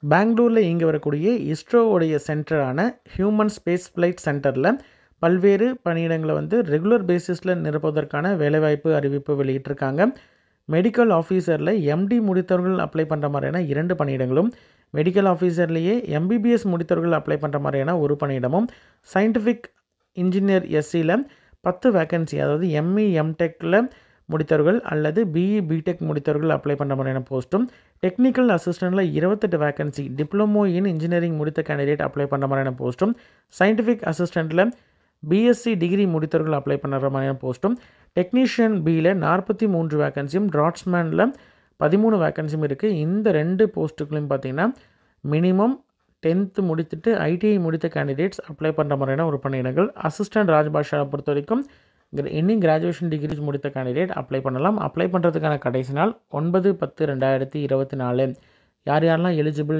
பெங்களூரில் இயங்கி வரக்கூடிய இஸ்ரோவுடைய சென்டரான ஹியூமன் ஸ்பேஸ் ஃப்ளைட் சென்டரில் பல்வேறு பணியிடங்களை ரெகுலர் பேசிஸில் நிரப்புவதற்கான வேலைவாய்ப்பு அறிவிப்பு வெளியிட்டிருக்காங்க. மெடிக்கல் ஆஃபீஸரில் எம்டி முடித்தவர்கள் அப்ளை பண்ணுற மாதிரியான 2 பணியிடங்களும், மெடிக்கல் ஆஃபீஸர்லேயே எம்பிபிஎஸ் முடித்தவர்கள் அப்ளை பண்ணுற மாதிரியான ஒரு பணியிடமும், சயின்டிஃபிக் இன்ஜினியர் எஸ்சியில் 10 வேக்கன்சி, அதாவது எம்இ எம்டெக்கில் முடித்தவர்கள் அல்லது பிஇ பிடெக் முடித்தவர்கள் அப்ளை பண்ணுற மாதிரியான போஸ்ட்டும், டெக்னிக்கல் அசிஸ்டண்ட்டில் 28 வேக்கன்சி, டிப்ளமோ இன் இன்ஜினியரிங் முடித்த கேண்டிடேட் அப்ளை பண்ணுற மாதிரியான போஸ்ட்டும், சயின்டிஃபிக் அசிஸ்டண்ட்டில் பிஎஸ்சி டிகிரி முடித்தவர்கள் அப்ளை பண்ணுற மாதிரியான போஸ்ட்டும், டெக்னீஷியன் பியில் 43 வேக்கன்சியும், டிராட்ஸ்மேனில் 13 வேக்கன்சியும் இருக்குது. இந்த 2 போஸ்ட்டுகளையும் பார்த்திங்கன்னா மினிமம் 10th முடித்துட்டு ஐடிஐ முடித்த கேண்டிடேட்ஸ் அப்ளை பண்ணுற மாதிரியான ஒரு பணியிடங்கள். அசிஸ்டன்ட் ராஜ்பாஷாவை பொறுத்த வரைக்கும் எனி கிராஜுவேஷன் டிகிரிஸ் முடித்த கேண்டிடேட் அப்ளை பண்ணலாம். அப்ளை பண்ணுறதுக்கான கடைசி நாள் 9/10/2024. யார் யாரெல்லாம் எலிஜிபிள்